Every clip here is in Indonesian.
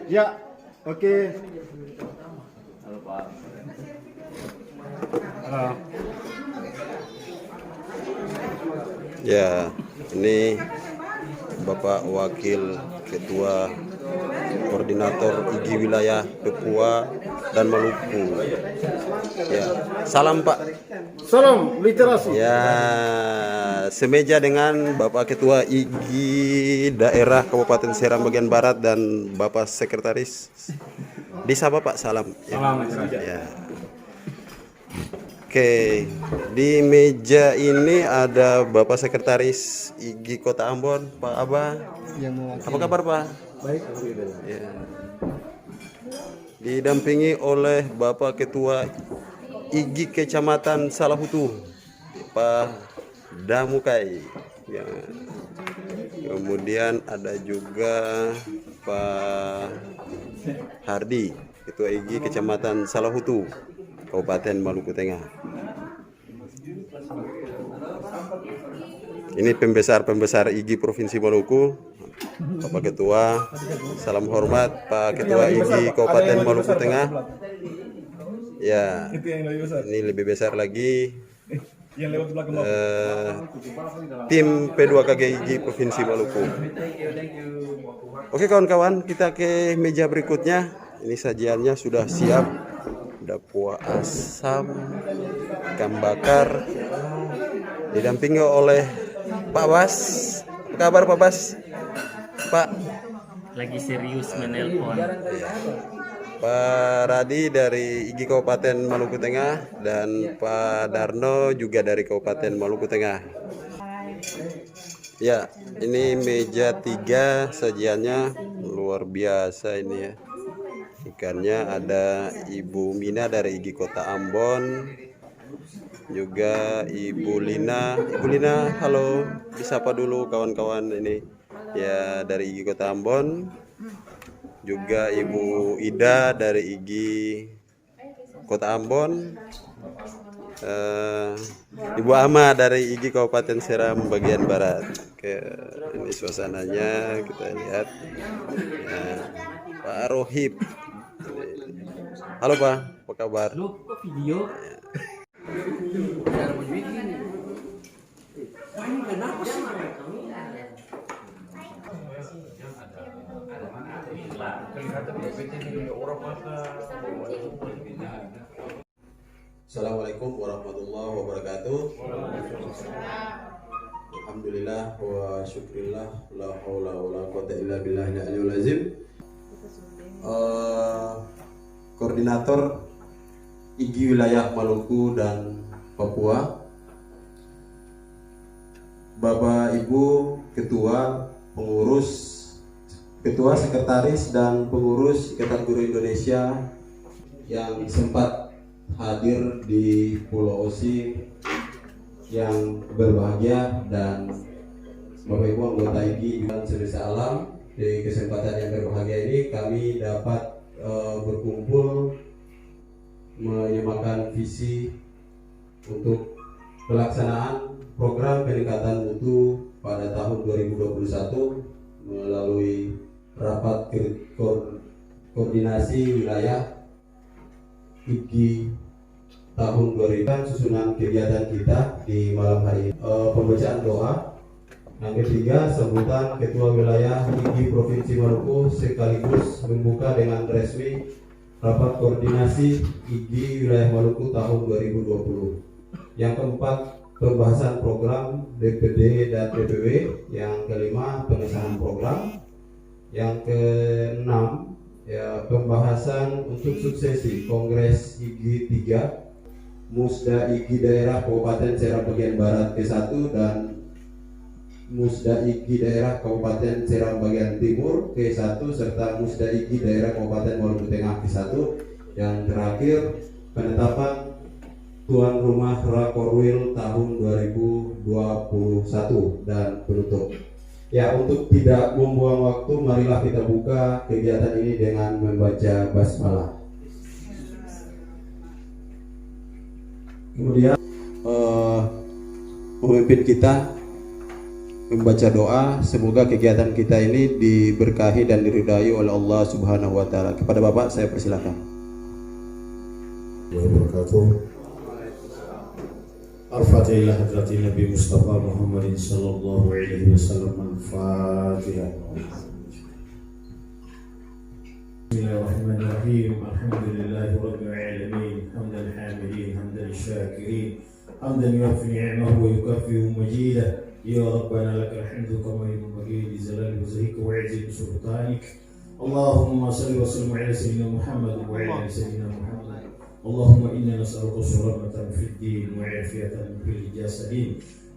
Ya, oke. Halo Pak. Ya, ini Bapak Wakil Ketua Koordinator IGI Wilayah Papua dan Maluku. Ya, salam Pak. Salam literasi. Ya, semeja dengan Bapak Ketua IGI Daerah Kabupaten Seram bagian Barat dan Bapak Sekretaris. Bisa Bapak salam. Salam. Ya. Oke, di meja ini ada Bapak Sekretaris IGI Kota Ambon, Pak Abah. Apa kabar Pak? Baik, alhamdulillah. Ya. Didampingi oleh Bapak Ketua IGI Kecamatan Salahutu, Pak Damukai. Ya. Kemudian ada juga Pak Hardi, Ketua IGI Kecamatan Salahutu, Kabupaten Maluku Tengah. Ini pembesar IGI Provinsi Maluku, Bapak Ketua. Salam hormat Pak Ketua IGI Kabupaten Maluku Tengah. Ya, ini lebih besar lagi. Tim P2KG IGI Provinsi Maluku. Oke kawan-kawan, kita ke meja berikutnya. Ini sajiannya sudah siap. Ada kuah asam, ikan bakar, didampingi oleh Pak Bas. Apa kabar Pak Bas? Pak Lagi serius menelpon. Pak Radi dari IGI Kabupaten Maluku Tengah dan Pak Darno juga dari Kabupaten Maluku Tengah. Ya, ini meja 3 sajiannya luar biasa ini ya. Ikannya ada Ibu Mina dari IGI Kota Ambon, juga Ibu Lina. Ibu Lina, halo, disapa dulu kawan-kawan ini ya dari IGI Kota Ambon. Juga Ibu Ida dari IGI Kota Ambon, Ibu Ama dari IGI Kabupaten Seram bagian Barat. Oke, ini suasananya kita lihat. Ya, Pak Rohib. Halo Pak, apa kabar? Lu kok video? Assalamualaikum warahmatullahi wabarakatuh. Alhamdulillah wa syukrillah, la haula wala quwata illa billahil aliyil azim. Koordinator IGI Wilayah Maluku dan Papua, Bapak Ibu Ketua, Pengurus, Ketua, Sekretaris, dan Pengurus Ikatan Guru Indonesia yang sempat hadir di Pulau Osi yang berbahagia, dan Bapak Ibu anggota IGI dan semesta alam. Di kesempatan yang berbahagia ini kami dapat berkumpul menyemakan visi untuk pelaksanaan program peningkatan mutu pada tahun 2021 melalui rapat koordinasi wilayah IGI tahun 2000. Susunan kegiatan kita di malam hari ini, pembacaan doa. Yang ketiga, sambutan Ketua Wilayah IGI Provinsi Maluku sekaligus membuka dengan resmi rapat koordinasi IGI Wilayah Maluku tahun 2020. Yang keempat, pembahasan program DPD dan DPW. Yang kelima, pengesahan program. Yang keenam, ya, pembahasan untuk suksesi Kongres IGI 3 Musda IGI Daerah Kabupaten Seram bagian Barat ke-1 dan Musda IGI Daerah Kabupaten Seram bagian Timur ke-1 serta Musda IGI Daerah Kabupaten Maluku Tengah ke-1. Yang terakhir, penetapan tuan rumah Rakorwil tahun 2021 dan penutup. Ya, untuk tidak membuang waktu, marilah kita buka kegiatan ini dengan membaca basmalah. Kemudian pemimpin kita membaca doa. Semoga kegiatan kita ini diberkahi dan diridai oleh Allah Subhanahu wa taala. Kepada Bapak saya persilakan. Wabarakatuh. Al-Fatihah ila hadratin Nabi Mustafa Muhammadin sallallahu alaihi wasallam. Al-Fatihah. Bismillahirrahmanirrahim. Alhamdulillahi rabbil alamin. Hamdan hamidin, hamdan syakirin, hamdan yuwaffi ni'amahu wa yukaffi'u majidah. Ya Rabbana lakal hamdu kama yanbaghi li jalali wajhika wa 'izzi sultanik. Allahumma salli wa sallim ala sayyidina Muhammad wa ala ali sayyidina Muhammad. Allahumma inna nas'aluka salamatan fid din wa 'afiyatan fil jasad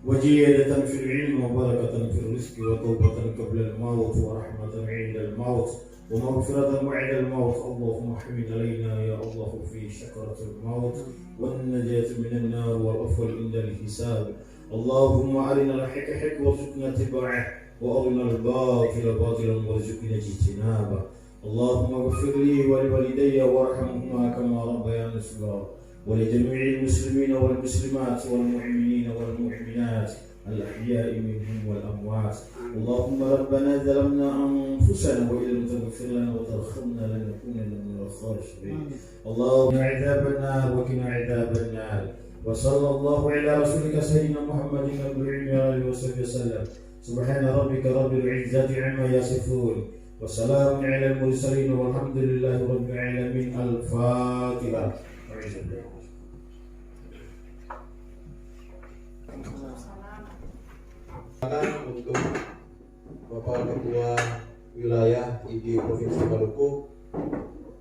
wa ziyadatan fil 'ilmi wa barakatan fil rizqi wa tawbatan qabla al-maut wa rahmatan 'inda al-maut wa maghfiratan ba'da al-maut. Allahumma hamid alaina ya Allah fi shakaratil maut wan najati minan nar wal afwal inda al-hisab. Allahumma arina al-haqqa haqqa warzuqna ittiba'ah wa arina al-batila batilan warzuqna ijtinabah. Allahumma ighfir li wa liwalidayya warhamhuma kama rabbayani shaghira wa li jami'il muslimina wal muslimat wal mu'minina wal mu'minat al-ahya'i minhum wal amwat. Allahumma rabbana zalamna anfusana wa illam taghfir lana wa tarhamna lanakunanna minal khasirin. Allahumma 'adzaban nar wa qina 'adzaban nar. Wa sallallahu ala rasulika sayyidina Muhammadin al-'ilmi wa alihi wa sallam. Subhana rabbika rabbil 'izzati 'amma yasifun. Wassalamu ala al-mursalin walhamdulillahi rabbil alamin. Al-Fatihah. Untuk Bapak Ketua Wilayah ID Provinsi Maluku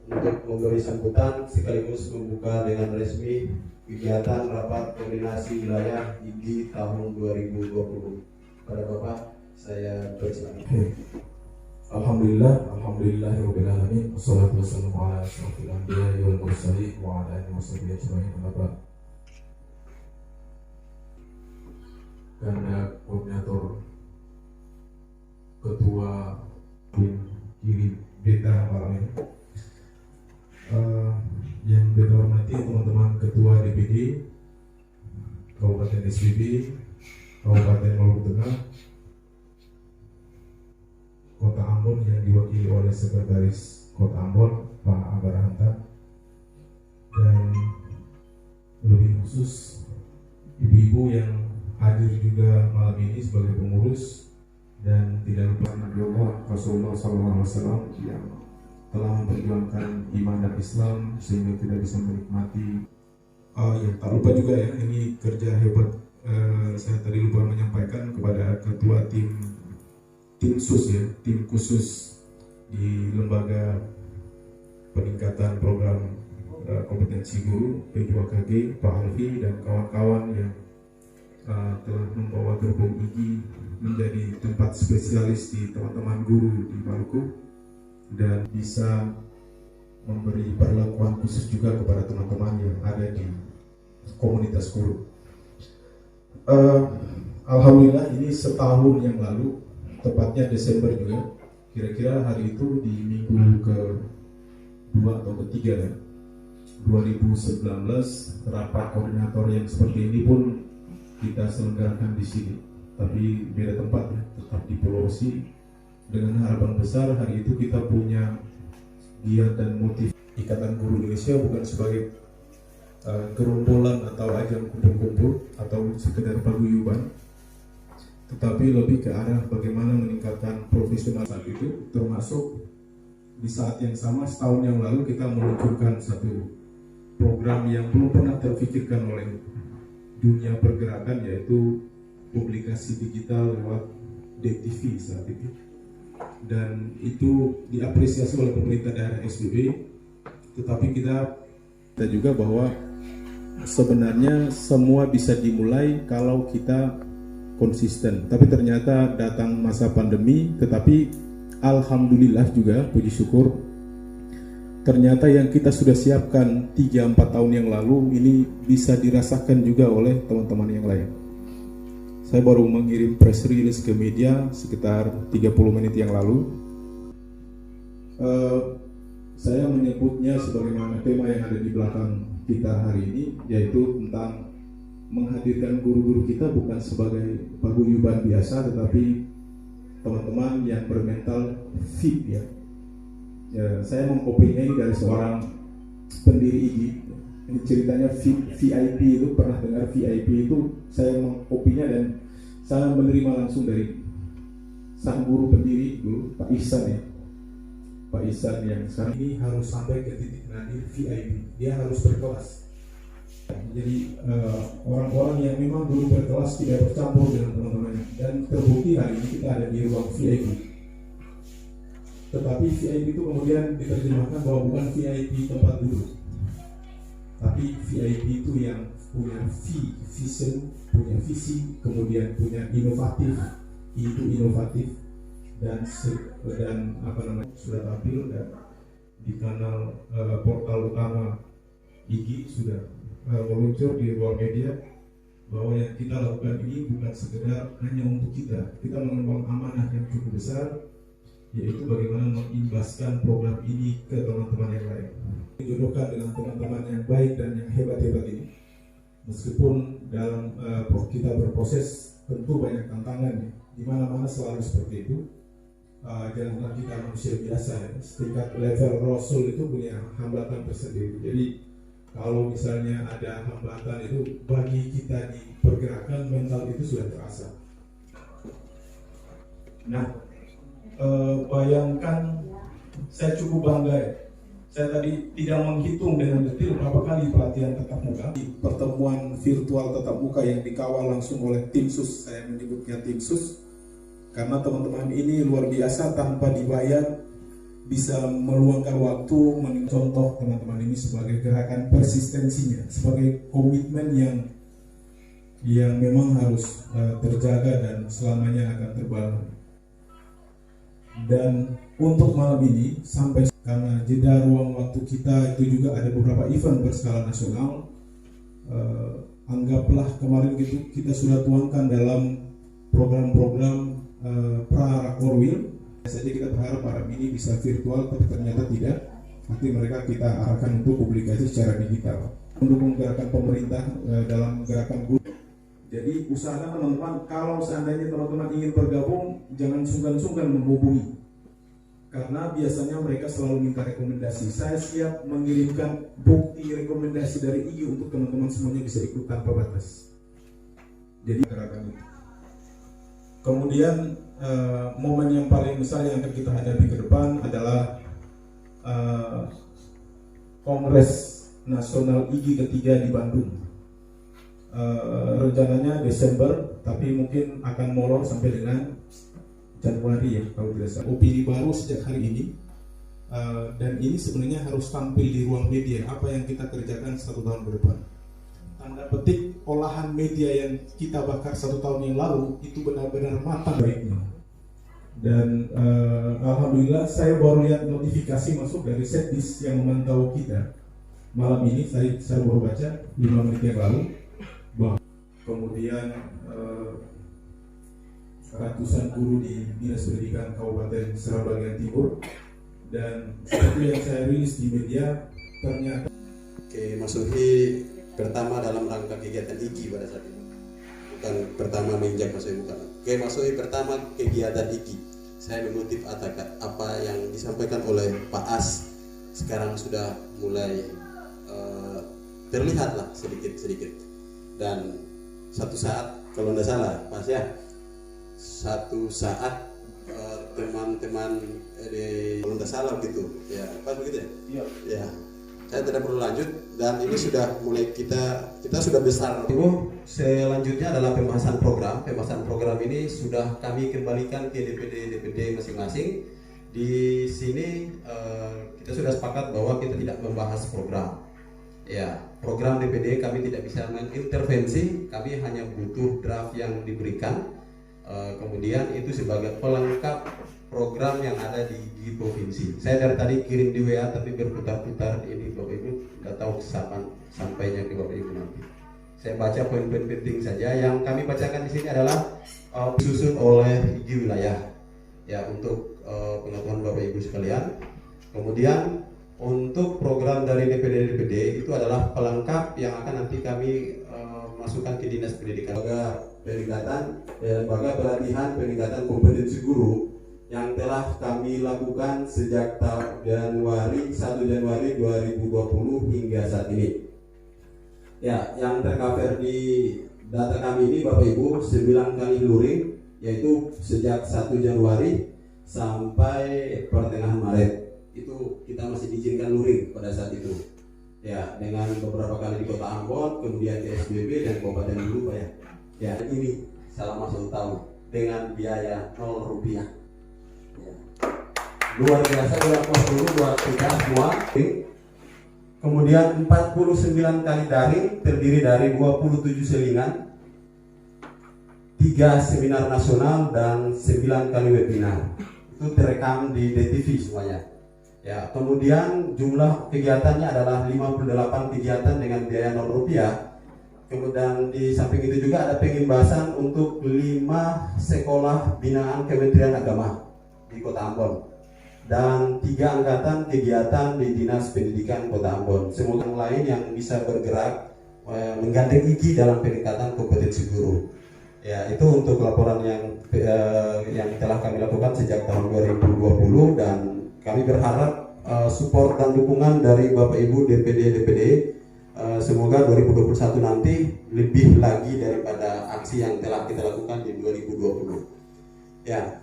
untuk memberi sambutan sekaligus membuka dengan resmi kegiatan rapat koordinasi wilayah ID tahun 2020. Pada Bapak saya persilakan. Alhamdulillahirabbil alamin. Wassalatu wassalamu ala asyrofil anbiya'i wal mursalin wa ala alihi washabihi ajma'in. Amma ba'd. Karena koordinator ketua tim kiri beta malam ini, yang beta hormati teman-teman ketua DPD Kabupaten SPB Kabupaten Maluku Tengah, Kota Ambon yang diwakili oleh Sekretaris Kota Ambon Pak Abarahanta, dan lebih khusus ibu-ibu yang hadir juga malam ini sebagai pengurus, dan tidak lupa Nabi Rasulullah SAW yang telah memperjuangkan iman dan Islam sehingga tidak bisa menikmati. Yang tak lupa juga ya, ini kerja hebat. Saya tadi lupa menyampaikan kepada ketua tim SUS ya, tim khusus di lembaga peningkatan program kompetensi guru P2KG, Pak Alfi dan kawan-kawan yang telah membawa gerbong IGI menjadi tempat spesialis di teman-teman guru di Maluku dan bisa memberi perlakuan khusus juga kepada teman-teman yang ada di komunitas guru. Alhamdulillah ini setahun yang lalu, tepatnya Desember juga, kira-kira hari itu di minggu ke-2 atau ke-3 ya, 2019, rapat koordinator yang seperti ini pun kita selenggarakan di sini, tapi beda tempat ya, tetap di Pulau Rosi, dengan harapan besar hari itu kita punya giat dan motif. Ikatan Guru Indonesia bukan sebagai gerombolan atau ajang kumpul-kumpul atau sekedar paguyuban, tetapi lebih ke arah bagaimana meningkatkan profesional saat itu, termasuk di saat yang sama setahun yang lalu kita meluncurkan satu program yang belum pernah terfikirkan oleh dunia pergerakan, yaitu publikasi digital lewat DTV saat itu, dan itu diapresiasi oleh pemerintah daerah SBB. Tetapi kita juga bahwa sebenarnya semua bisa dimulai kalau kita konsisten. Tapi ternyata datang masa pandemi, tetapi alhamdulillah juga puji syukur ternyata yang kita sudah siapkan 3-4 tahun yang lalu ini bisa dirasakan juga oleh teman-teman yang lain. Saya baru mengirim press release ke media sekitar 30 menit yang lalu. Saya menyebutnya sebagaimana tema yang ada di belakang kita hari ini, yaitu tentang menghadirkan guru-guru kita bukan sebagai paguyuban biasa, tetapi teman-teman yang bermental fit ya. Saya mengkopinya ini dari seorang pendiri IGI. Ini ceritanya VIP itu, pernah dengar VIP itu? Saya mengkopinya dan saya menerima langsung dari sang guru pendiri dulu, Pak Ihsan ya. Pak Ihsan yang sekarang ini harus sampai ke titik nanti VIP. Dia harus berkelas. Jadi orang-orang yang memang dulu berkelas tidak bercampur dengan teman-temannya, dan terbukti hari ini kita ada di ruang VIP. Tetapi VIP itu kemudian diterjemahkan bahwa bukan VIP tempat duduk, tapi VIP itu yang punya vision, punya visi, kemudian punya inovatif, itu inovatif, dan sudah tampil dan di kanal portal utama IGI sudah meluncur di ruang media bahwa yang kita lakukan ini bukan sekedar hanya untuk kita mengemban amanah yang cukup besar, yaitu bagaimana mengimbaskan program ini ke teman-teman yang lain, dijodohkan dengan teman-teman yang baik dan yang hebat-hebat ini. Meskipun dalam kita berproses tentu banyak tantangan, di mana-mana selalu seperti itu. Janganlah kita manusia biasa ya. Setingkat level Rasul itu punya hambatan tersendiri. Jadi kalau misalnya ada hambatan itu bagi kita di pergerakan mental itu sudah terasa. Nah, bayangkan saya cukup bangga ya. Saya tadi tidak menghitung dengan detail berapa kali pelatihan tatap muka, pertemuan virtual tatap muka yang dikawal langsung oleh tim sus. Saya menyebutnya tim sus karena teman-teman ini luar biasa, tanpa dibayar bisa meluangkan waktu. Mencontoh teman-teman ini sebagai gerakan persistensinya, sebagai komitmen yang memang harus terjaga dan selamanya akan terbangun. Dan untuk malam ini sampai karena jeda ruang waktu kita itu juga ada beberapa event berskala nasional, anggaplah kemarin kita sudah tuangkan dalam program-program pra-rakorwil. Saja kita berharap malam ini bisa virtual, tapi ternyata tidak. Nanti mereka kita arahkan untuk publikasi secara digital, mendukung gerakan pemerintah dalam gerakan guru. Jadi usahakan teman-teman, kalau seandainya teman-teman ingin bergabung, jangan sungkan-sungkan menghubungi, karena biasanya mereka selalu minta rekomendasi. Saya siap mengirimkan bukti rekomendasi dari IGI untuk teman-teman semuanya bisa ikut tanpa batas. Jadi gerakan itu. Kemudian momen yang paling besar yang akan kita hadapi ke depan adalah Kongres Nasional IGI ketiga di Bandung. Rencananya Desember, tapi mungkin akan molor sampai dengan Januari ya kalau tidak salah. Opini baru sejak hari ini, dan ini sebenarnya harus tampil di ruang media. Apa yang kita kerjakan 1 tahun ke depan, tanda petik olahan media yang kita bakar 1 tahun yang lalu itu benar-benar matang baiknya. Dan alhamdulillah saya baru lihat notifikasi masuk dari Setdis yang memantau kita malam ini. Saya baru baca 5 menit yang lalu. Kemudian ratusan guru di Dinas Pendidikan Kabupaten Serang bagian Timur, dan seperti yang saya rilis di media ternyata Mas Suhi pertama dalam rangka kegiatan IGI pada saat itu, bukan pertama menginjak Mas Suhi, bukan. Mas Suhi pertama kegiatan IGI, saya mengutip apa yang disampaikan oleh Pak As, sekarang sudah mulai terlihat lah sedikit-sedikit. Dan satu saat kalau tidak salah Mas ya, satu saat teman-teman kalau tidak salah gitu ya, apa begitu ya? Iya. Ya, saya tidak perlu lanjut, dan ini sudah mulai kita sudah besar. Selanjutnya adalah pembahasan program. Pembahasan program ini sudah kami kembalikan ke DPD masing-masing. Di sini kita sudah sepakat bahwa kita tidak membahas program. Ya, program DPD kami tidak bisa mengintervensi, kami hanya butuh draft yang diberikan. Kemudian itu sebagai pelengkap program yang ada di provinsi. Saya dari tadi kirim di WA tapi berputar-putar ini Bapak Ibu, nggak tahu kapan sampainya ke Bapak Ibu nanti. Saya baca poin-poin penting saja. Yang kami bacakan di sini adalah disusun oleh IGI wilayah. Ya, untuk pengetahuan Bapak Ibu sekalian. Kemudian untuk program dari DPD itu adalah pelengkap yang akan nanti kami masukkan ke dinas pendidikan. Lembaga pelatihan peningkatan kompetensi guru yang telah kami lakukan sejak Januari 1 Januari 2020 hingga saat ini. Ya, yang tercover di data kami ini Bapak Ibu 9 kali luring, yaitu sejak 1 Januari sampai pertengahan Maret. Itu kita masih diizinkan luring pada saat itu. Ya, dengan beberapa kali di Kota Ambon, kemudian di SBB dan Kabupaten Hulu, Pak ya. Ya, ini selama 1 tahun dengan biaya 0 rupiah. Ya. Luar biasa, buat kita semua. Kemudian 49 kali daring terdiri dari 27 selingan, 3 seminar nasional dan 9 kali webinar. Itu terekam di DTV semuanya. Ya, kemudian jumlah kegiatannya adalah 58 kegiatan dengan biaya 0 rupiah. Kemudian di samping itu juga ada pengimbasan untuk 5 sekolah binaan Kementerian Agama di Kota Ambon dan 3 angkatan kegiatan di Dinas Pendidikan Kota Ambon. Semoga yang lain yang bisa bergerak menggandeng IGI dalam peningkatan kompetensi guru. Ya, itu untuk laporan yang telah kami lakukan sejak tahun 2020, dan kami berharap support dan dukungan dari Bapak Ibu DPD. Semoga 2021 nanti lebih lagi daripada aksi yang telah kita lakukan di 2020. Ya,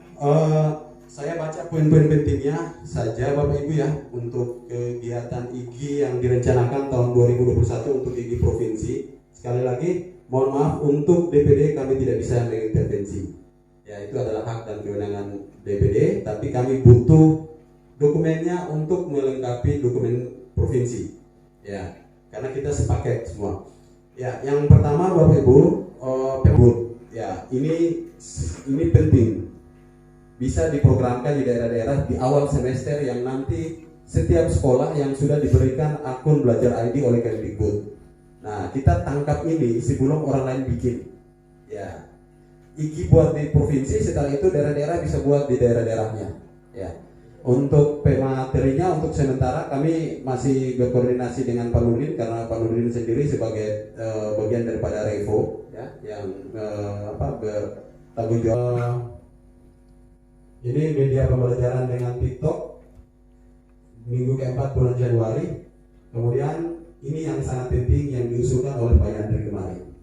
saya baca poin-poin pentingnya saja Bapak Ibu ya, untuk kegiatan IGI yang direncanakan tahun 2021 untuk IGI provinsi. Sekali lagi, mohon maaf untuk DPD kami tidak bisa mengintervensi. Ya, itu adalah hak dan kewenangan DPD, tapi kami butuh dokumennya untuk melengkapi dokumen provinsi. Ya, karena kita sepaket semua. Ya, yang pertama Bapak Ibu, ya, ini penting. Bisa diprogramkan di daerah-daerah di awal semester, yang nanti setiap sekolah yang sudah diberikan akun belajar ID oleh Kemdikbud. Nah, kita tangkap ini sebelum orang lain bikin. Ya, IGI buat di provinsi, setelah itu daerah-daerah bisa buat di daerah-daerahnya. Ya. Untuk materinya, untuk sementara kami masih berkoordinasi dengan Pak Nurdin, karena Pak Nurdin sendiri sebagai bagian daripada Revo ya, yang bertanggung jawab. Ini media pembelajaran dengan TikTok minggu keempat bulan Januari. Kemudian ini yang sangat penting yang diusulkan oleh Pak Yandri kemarin.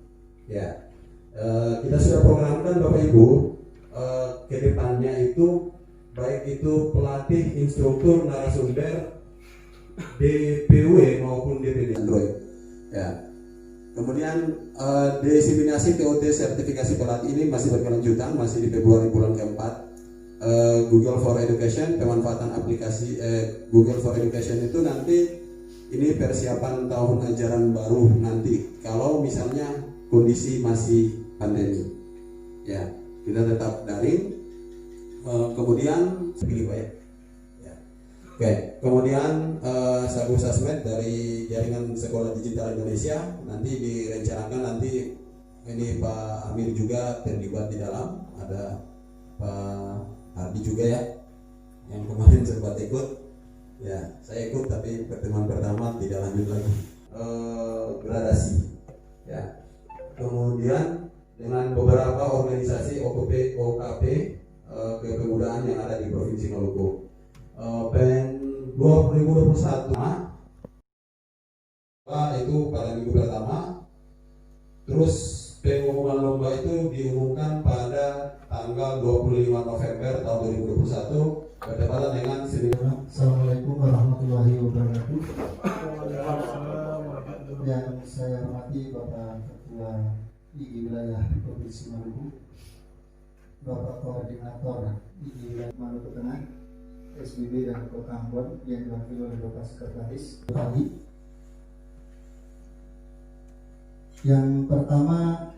Ya, kita sudah programkan Bapak Ibu ke depannya itu, baik itu pelatih, instruktur, narasumber, DPW maupun DPD Android. Ya. Kemudian diseminasi TOT sertifikasi pelatih ini masih berkelanjutan, masih di Februari bulan keempat. Google for Education, pemanfaatan aplikasi Google for Education itu nanti ini persiapan tahun ajaran baru nanti. Kalau misalnya kondisi masih pandemi, ya kita tetap daring. Kemudian begini Pak ya. Oke, kemudian Sagu Sasmed dari Jaringan Sekolah Digital Indonesia nanti direncanakan, nanti ini Pak Amir juga terlibat di dalam, ada Pak Ardi juga ya, yang kemarin sempat ikut. Ya, saya ikut tapi pertemuan pertama tidak lanjut lagi. Gradasi ya. Kemudian dengan beberapa organisasi OKP kepemudaan yang ada di Provinsi Maluku. Pen 2021 itu pada minggu pertama. Terus pengumuman lomba itu diumumkan pada tanggal 25 November tahun 2021 bertepatan dengan Assalamualaikum warahmatullahi wabarakatuh. Yang saya hormati Bapak Ketua IGI Wilayah Provinsi Maluku, Bapak Koordinator IGI Wilayah Maluku Tengah, SBB dan Kota Ambon yang diwakili oleh Bapak Sekretaris. Yang pertama,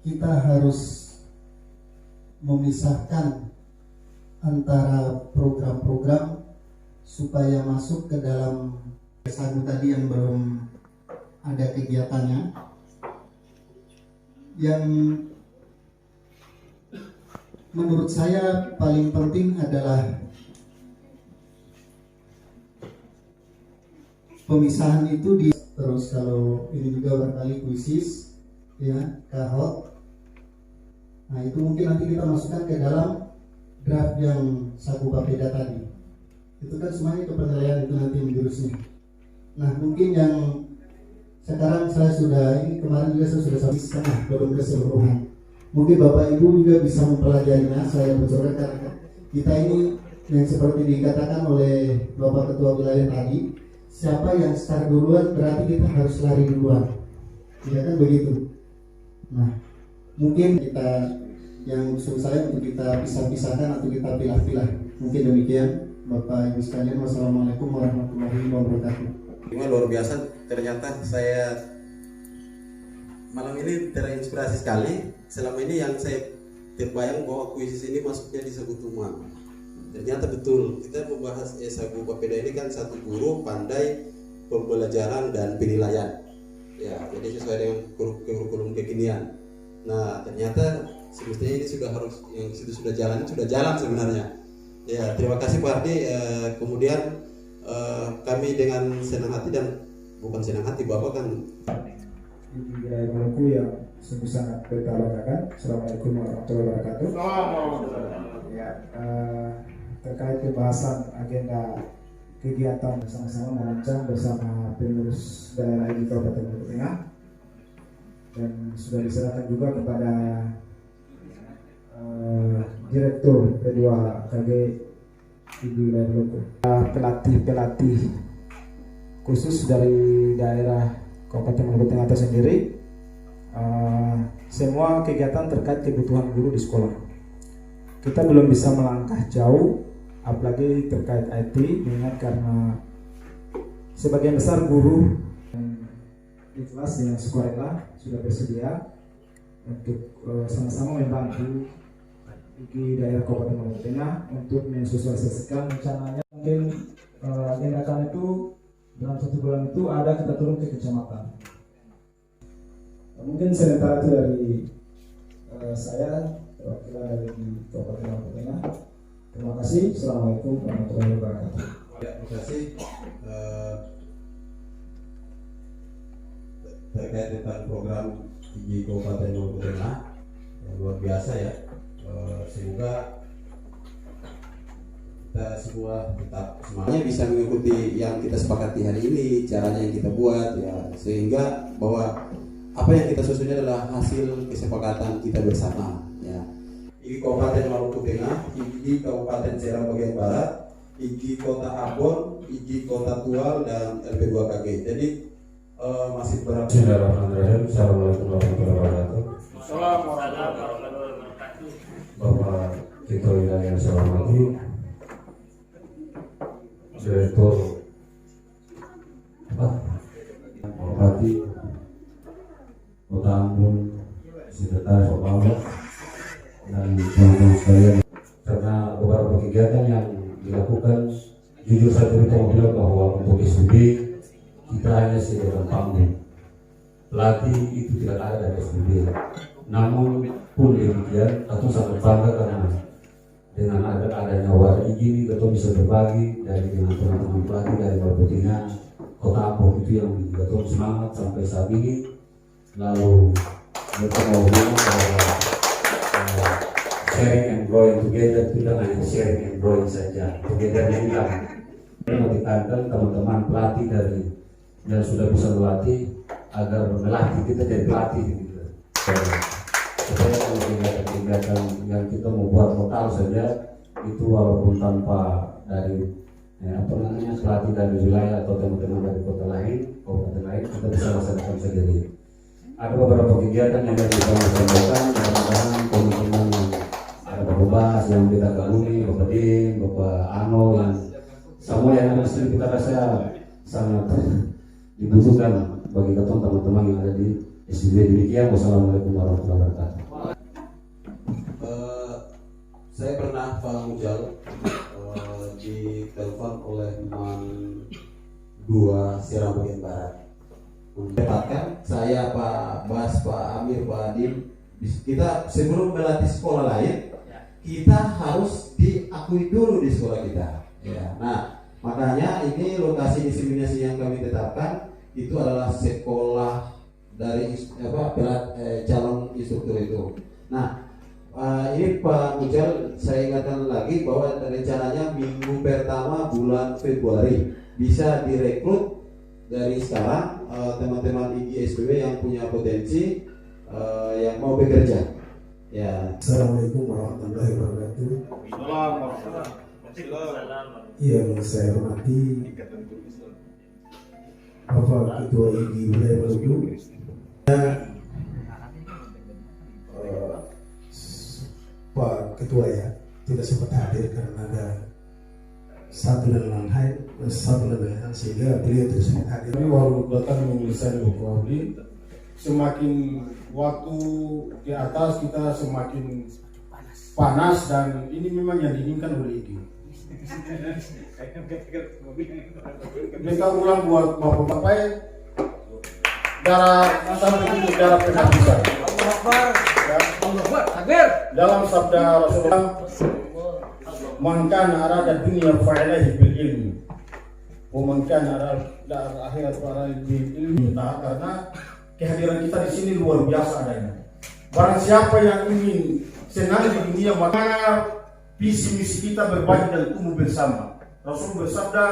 kita harus memisahkan antara program-program supaya masuk ke dalam Sagu tadi yang belum ada kegiatannya. Yang menurut saya paling penting adalah pemisahan itu terus kalau ini juga barangkali kuisis, ya, kahot. Nah itu mungkin nanti kita masukkan ke dalam draft yang Saku Bapeda tadi. Itu kan semuanya ke penilaian itu nanti menjurusnya. Nah mungkin yang sekarang saya sudah, ini kemarin juga saya sudah sampai setengah, belum keseluruhan. Mungkin Bapak Ibu juga bisa mempelajarinya. Saya bocorkan karena kita ini yang seperti dikatakan oleh Bapak Ketua Wilayah tadi, siapa yang start duluan berarti kita harus lari duluan, ya kan begitu. Nah mungkin kita yang usul saya untuk kita pisah-pisahkan atau kita pilah-pilah. Mungkin demikian Bapak Ibu sekalian. Wassalamualaikum warahmatullahi wabarakatuh. Luar biasa, ternyata saya malam ini terinspirasi sekali. Selama ini yang saya terbayang bahwa kuisis ini masuknya di Sekutuman. Ternyata betul, kita membahas Saku Bapeda ini kan satu guru pandai pembelajaran dan penilaian. Ya, jadi sesuai dengan kurikulum kekinian. Nah, ternyata semestinya ini sudah harus, yang sudah jalan sebenarnya. Ya, terima kasih Pak Ardi. Kemudian kami dengan senang hati, dan bukan senang hati, Bapak kan di wilayah Maluku yang sungguh sangat kita banggakan. Assalamualaikum warahmatullahi wabarakatuh. Ya, terkait pembahasan agenda kegiatan sama-sama merancang bersama pengurus daerah di Kabupaten Maluku Tengah, dan sudah diserahkan juga kepada Direktur kedua KG di wilayah Maluku. Pelatih khusus dari daerah Kabupaten Maluku Tengah itu sendiri, semua kegiatan terkait kebutuhan guru di sekolah. Kita belum bisa melangkah jauh, apalagi terkait IT, mengingat karena sebagian besar guru di kelas yang sukarela sudah bersedia untuk sama-sama membantu di daerah Kabupaten Maluku Tengah untuk mensosialisasikan rencananya. Mungkin agendakan itu dalam 1 bulan itu ada kita turun ke kecamatan. Mungkin sementara itu dari saya, perwakilan dari Kabupaten Maluku Tengah. Terima kasih. Assalamualaikum warahmatullahi wabarakatuh. ya, terima kasih. Terkait dengan program di Kabupaten Maluku Tengah, luar biasa ya. Semoga kita semua tetap semuanya bisa mengikuti yang kita sepakati hari ini, caranya yang kita buat ya, sehingga bahwa apa yang kita susun adalah hasil kesepakatan kita bersama ya. Ini Kabupaten Maluku Tengah, ini Kabupaten Serang bagian barat, ini Kota Ambon, ini Kota Tual, dan LP2KG. Jadi masih berapa? Bismillahirrahmanirrahim. Assalamualaikum warahmatullahi wabarakatuh. Bapak Ketua Wilayah yang saya hormati, Direktur hormati Kota Ambon, Sekretaris Kota, dan teman-teman sekalian, karena beberapa kegiatan yang dilakukan, jujur saja kita mau bilang bahwa untuk SBB kita hanya sebagai panggung. Pelatih itu tidak ada dari SBB. Namun pun demikian, atau sangat bangga karena dengan adanya wadah ini kita bisa berbagi dari dengan teman-teman pelatih dari Maluku Tengah, Kota Ambon itu yang betul semangat sampai saat ini. Lalu kita mau bilang bahwa sharing and growing together tidak hanya sharing and growing saja, together ini kan mau ditekankan teman-teman pelatih dari yang sudah bisa melatih agar melatih kita jadi pelatih gitu. Supaya kegiatan yang kita mau buat lokal saja itu walaupun tanpa dari pelatih dari wilayah atau teman-teman dari kota lain, kabupaten lain, kita bisa laksanakan sendiri. Ada beberapa kegiatan yang kita laksanakan, mudah-mudahan teman-teman yang ada Bapak Bas yang kita gabungi, Bapak Din, Bapak Ano, yang semua yang ada di sini kita rasa sangat dibutuhkan bagi teman-teman yang ada di SBB. Demikian, wassalamualaikum warahmatullahi wabarakatuh. Saya pernah Pak Mujal ditelepon oleh Man 2 Serang bagian barat. Mendapatkan saya, Pak Bas, Pak Amir, Pak Adil, kita sebelum melatih sekolah lain, kita harus diakui dulu di sekolah kita. Ya. Nah, makanya ini lokasi diseminasi yang kami tetapkan itu adalah sekolah dari calon instruktur itu. Nah, ini Pak Mujal, saya ingatkan lagi bahwa rencananya minggu pertama bulan Februari bisa direkrut dari sekarang teman-teman IG SPB yang punya potensi yang mau bekerja. Ya. Assalamualaikum warahmatullahi wabarakatuh. Yang saya hormati Bapak Ketua IG Wilayah Maluku, Pak Ketua ya tidak sempat hadir karena ada satu dan lain hal sehingga beliau tidak sempat hadir. Kami walau datang menyelesaikan buku Abdi, semakin waktu di atas kita semakin panas dan ini memang yang diinginkan oleh IG. Minta ulang buat bapak-bapak darah sampai itu darah penghabisan. Dalam sabda Rasulullah, "Man kana arada dunya fa'alaihi bil ilmi, wa man kana arada akhirat fa'alaihi bil ilmi." Nah, karena kehadiran kita di sini luar biasa adanya. Barang siapa yang ingin senang di dunia, maka visi misi kita berbagi dan tumbuh bersama. Rasul bersabda,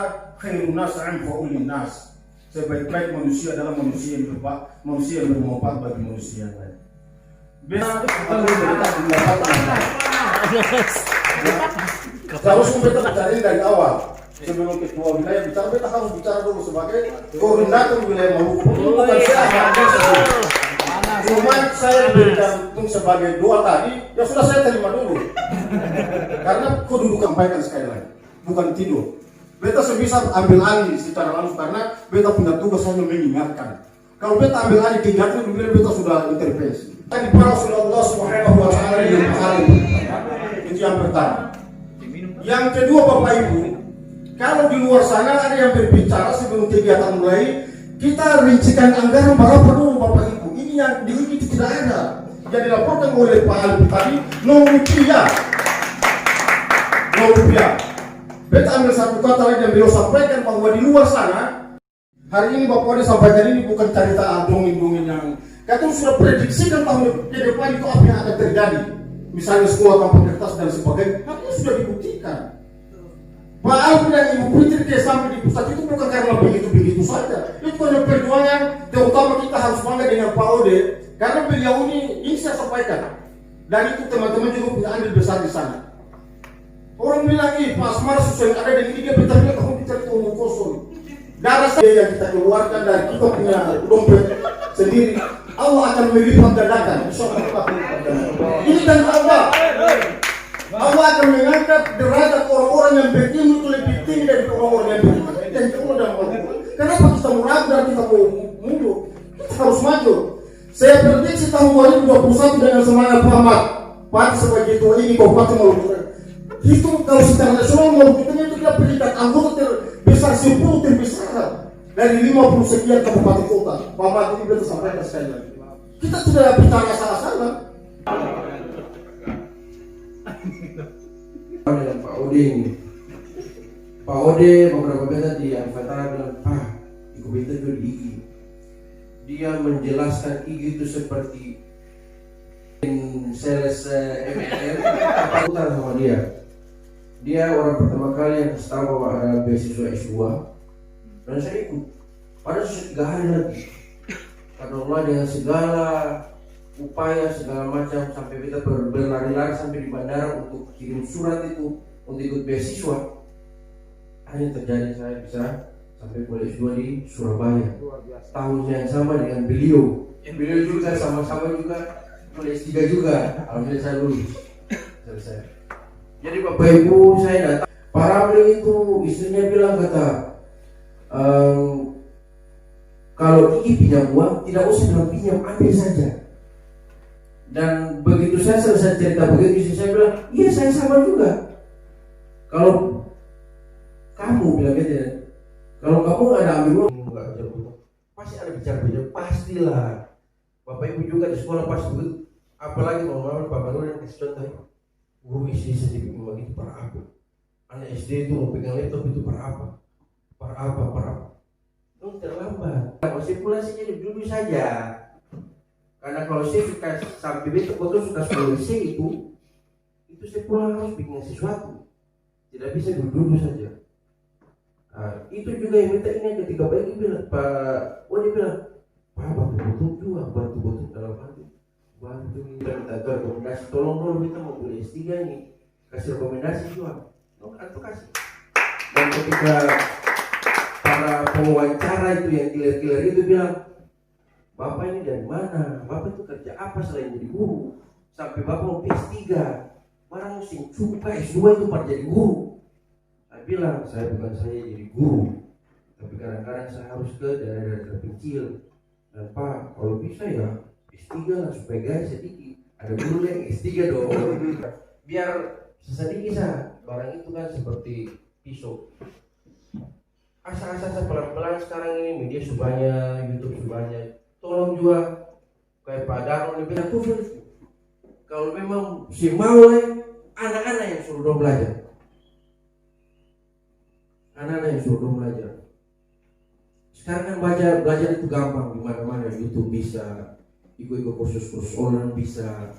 "Khairun nas anfa'ul nas." Sebaik-baik manusia adalah manusia yang bermanfaat bagi manusia yang lain. Beda kita harus bicara dari awal. Sebelum ketua wilayah bicara, kita harus bicara dulu sebagai koordinator wilayah Maluku. Bukan cuma saya bergantung sebagai doa tadi, ya sudah saya terima dulu. Karena kedudukan sampaikan sekali lagi, bukan tidur. Beta sebisa ambil alih secara langsung karena beta punya tugas hanya mengingatkan. Kalau beta ambil alih kegiatan, beta sudah intervensi. Tadi para Allah Subhanahu wa Ta'ala yang mahal. Itu yang pertama. Yang kedua, Bapak Ibu, kalau di luar sana ada yang berbicara sebelum kegiatan mulai, kita rincikan anggaran berapa dulu Bapak Ibu. Ini yang di ini tidak ada. Yang dilaporkan oleh Pak Albi tadi, rupiah. Beta ambil satu kata lagi yang beliau sampaikan bahwa di luar sana, hari ini Bapak Wali sampaikan ini bukan cerita dongeng-dongeng yang kata sudah prediksikan tahun ke depan itu apa yang akan terjadi. Misalnya sekolah tanpa kertas dan sebagainya, itu sudah dibuktikan. Pak Albi dan Ibu Putri ke sampai di pusat itu bukan karena begitu-begitu saja. Itu karena perjuangan, terutama kita harus bangga dengan Pak Ode, karena beliau ini saya sampaikan. Dan itu teman-teman juga punya andil besar di sana. Orang bilang, Pak Asmar susah ada dan ini dia bertanya kamu bicara itu omong kosong. Darah saya yang kita keluarkan dari kita punya dompet sendiri, Allah akan melipat gandakan. Ini dan Allah akan mengangkat derajat orang-orang yang berilmu itu lebih tinggi dari orang-orang yang berilmu. Dan Allah dan Allah. Kenapa kita mau ragu dan kita mau mundur? Kita harus maju. Saya prediksi tahun 2021 dengan semangat Muhammad Pak sebagai ketua ini Kabupaten Maluku. Itu kalau secara nasional Maluku itu tidak peringkat anggota terbesar 10 terbesar dari 50 sekian kabupaten kota. Bapak ini sudah sampaikan sekali lagi. Kita tidak bicara salah-salah. Dengan Pak Ode ini, Pak Ode beberapa beta di Alfatara bilang, Pak, ikut beta juga di IG. Dia menjelaskan IG itu seperti sales MLM. Apa utang sama dia? Dia orang pertama kali yang kasih tahu bahwa ada beasiswa S2 dan saya ikut. Padahal sudah 3 hari lagi. Karena Allah dengan segala upaya segala macam sampai kita berlari-lari sampai di bandara untuk kirim surat itu untuk ikut beasiswa. Hanya terjadi saya bisa sampai kuliah S2 di Surabaya. Tahun yang sama dengan beliau. Beliau juga sama-sama juga kuliah S3 juga. Alhamdulillah saya lulus. Selesai. Jadi Bapak Ibu saya datang. Pak Ramli itu istrinya bilang kata, kalau Iki pinjam uang tidak usah bilang pinjam, ambil saja. Dan begitu saya selesai cerita begitu, istri saya bilang, iya saya sama juga. Kalau kamu bilang gitu, kalau kamu ada ambil uang nggak jauh, pasti ada bicara pinjam, pastilah. Bapak Ibu juga di sekolah pasti begitu. Apalagi mau Pak Baru yang kasih contoh. Guru SD sedikit begitu para apa? Anak SD itu mau pegang laptop itu para apa? Para apa? Itu terlambat. saya pulang saja duduk saja. Karena kalau saya suka sampai besok betul suka selesai itu saya pulang harus bikin sesuatu. Tidak bisa duduk saja. Nah, itu juga yang minta ini ketika pagi bilang Pak Wadi bilang, Pak bantu juga, bantu dalam hati, bantu kita minta rekomendasi, tolong dulu kita mau kuliah S3 ini, kasih rekomendasi juga, atau kasih. Dan ketika para pewawancara itu yang killer itu bilang, Bapak ini dari mana? Bapak itu kerja apa selain jadi guru? Sampai Bapak mau S3, barang sing suka S2 itu pada jadi guru. Saya bilang, saya bukan saya jadi guru, tapi kadang-kadang saya harus ke daerah-daerah terpencil. Dan Pak, kalau bisa ya S3 lah supaya gaya sedikit. Ada guru yang S3 dong. Biar sesedikit sah. Barang itu kan seperti pisau. Asa-asa pelan-pelan sekarang ini media subanya, YouTube subanya. Tolong juga kayak Pak Darul ini bilang tuh, kalau memang si mau anak-anak yang suruh dong belajar. Anak-anak yang suruh dong belajar. Sekarang kan belajar itu gampang di mana-mana, YouTube bisa, ikut kursus online bisa.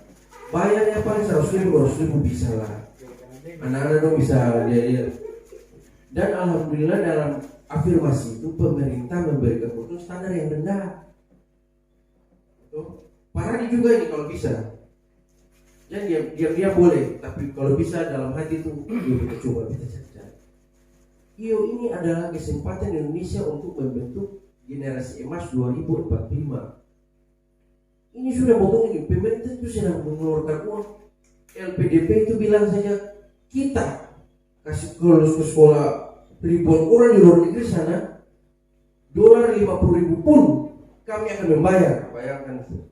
Bayarnya paling 100.000 bisa lah. Anak-anak dong bisa lihat. Dan alhamdulillah dalam afirmasi itu pemerintah memberikan kursus standar yang rendah. Parah juga ini kalau bisa. Dan dia boleh, tapi kalau bisa dalam hati itu kita coba kita cari. Ini adalah kesempatan Indonesia untuk membentuk generasi emas 2045. Ini sudah potong ini, pemerintah itu sedang mengeluarkan uang. LPDP itu bilang saja kita kasih ke sekolah ribuan orang di luar negeri sana, $50.000 pun kami akan membayar. Bayangkan itu.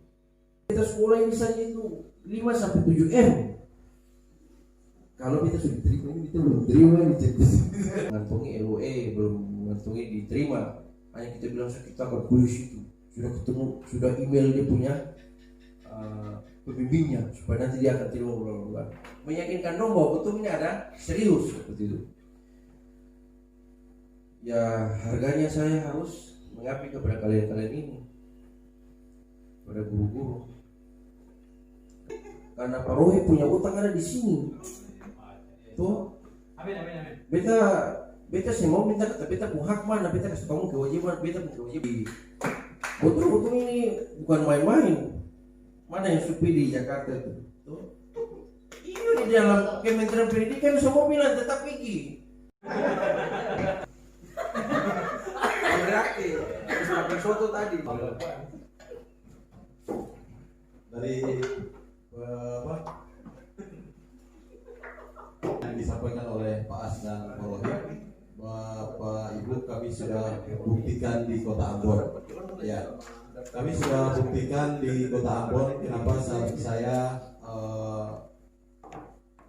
Kita sekolah ini saja itu 5-7 M. Kalau kita sudah diterima, kita belum terima mengantongi LOE, belum mengantongi diterima. Hanya kita bilang kita akan kuliah situ. Sudah ketemu, sudah email dia punya pembimbingnya supaya nanti dia akan terima bla. Meyakinkan dong bahwa betul ini ada serius seperti itu. Ya harganya saya harus mengabdi kepada kalian ini, pada guru-guru. Karena Pak Rohi punya utang ada di sini. Tuh. Amin. Beta sih mau minta kata beta pun hak mana, beta kasih kamu kewajiban, beta punya kewajiban. Betul ini bukan main-main. Mana yang sepi di Jakarta itu? Tuh. Ini di dalam Kementerian Pendidikan semua bilang tetap pergi. Berarti habis foto tadi. Dari yang disampaikan oleh Pak As dan Pak Rohi, Bapak Ibu, kami sudah buktikan di Kota Ambon. Ya, kami sudah buktikan di Kota Ambon. Kenapa saya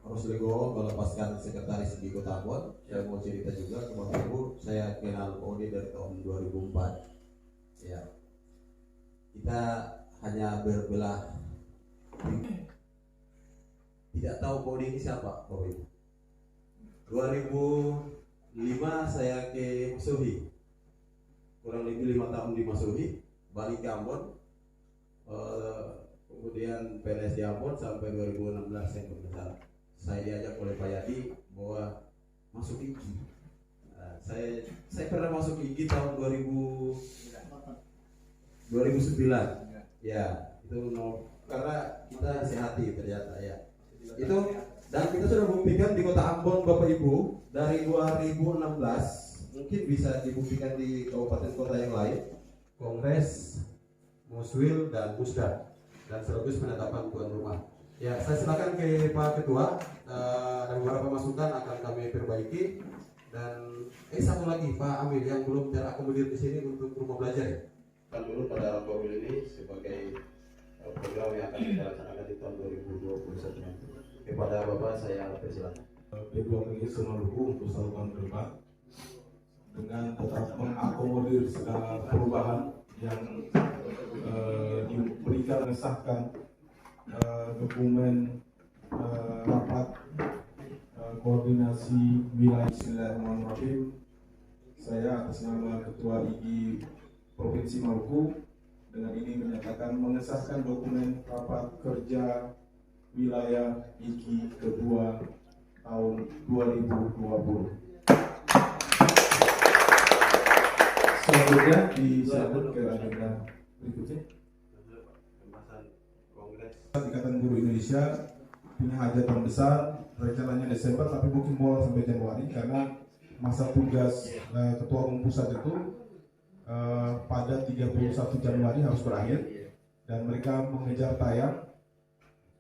harus legowo melepaskan sekretaris di Kota Ambon? Saya mau cerita juga ke Bapak Ibu. Saya kenal Odi dari tahun 2004. Ya, kita hanya berbelah. Tidak tahu Kodi ini siapa, Bapak Ibu. 2005 saya ke Masuhi, kurang lebih 5 tahun di Masuhi, balik ke Ambon, kemudian PNS di Ambon sampai 2016 saya berbicara. Saya diajak oleh Pak Yadi bahwa masuk IGI. Nah, saya pernah masuk IGI tahun 2009. Ya, itu karena kita sehati ternyata ya. Itu dan kita sudah buktikan di Kota Ambon Bapak Ibu dari 2016, mungkin bisa dibuktikan di kabupaten kota yang lain, Kongres, Muswil dan Musda, dan sekaligus penetapan tuan rumah. Ya, saya silakan ke Pak Ketua, dan beberapa masukan akan kami perbaiki. Dan satu lagi Pak Amir yang belum terakomodir di sini untuk rumah belajar ya. Kan dulu pada Rampau ini sebagai program yang akan kita laksanakan di tahun 2021 nanti. Kepada Bapak saya persilakan. Kedua ini Maluku untuk satu ke depan dengan tetap mengakomodir segala perubahan yang diberikan mengesahkan dokumen rapat koordinasi wilayah. Bismillahirrahmanirrahim. Saya atas nama Ketua IGI Provinsi Maluku dengan ini menyatakan mengesahkan dokumen rapat kerja wilayah IGI kedua tahun 2020. Selanjutnya disambut ke agenda berikutnya. Ikatan Guru Indonesia punya hajatan besar, rencananya Desember tapi mungkin mulai sampai Januari karena masa tugas Ketua Umum Pusat itu pada 31 Januari harus berakhir dan mereka mengejar tayang.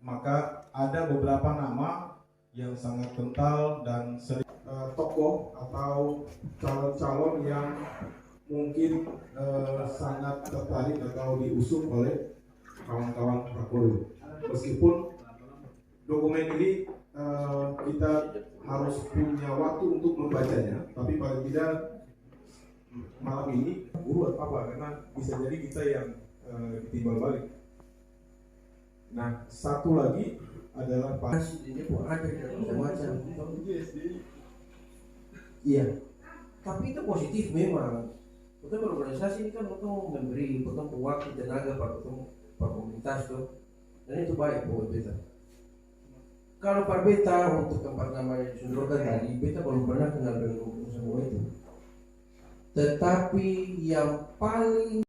Maka ada beberapa nama yang sangat kental dan sering tokoh atau calon-calon yang mungkin sangat tertarik atau diusung oleh kawan-kawan Prabowo. Meskipun dokumen ini kita harus punya waktu untuk membacanya, tapi paling tidak malam ini guru atau apa, karena bisa jadi kita yang ditimbal balik. Nah, satu lagi adalah Pak. Ini pun ada macam-macam. Iya, tapi itu positif memang. Kita berorganisasi ini kan untuk memberi potong waktu tenaga pada komunitas tuh, dan itu baik buat beta. Kalau Pak Beta untuk tempat namanya disundurkan tadi, beta belum pernah kenal dengan semua itu. Tetapi yang paling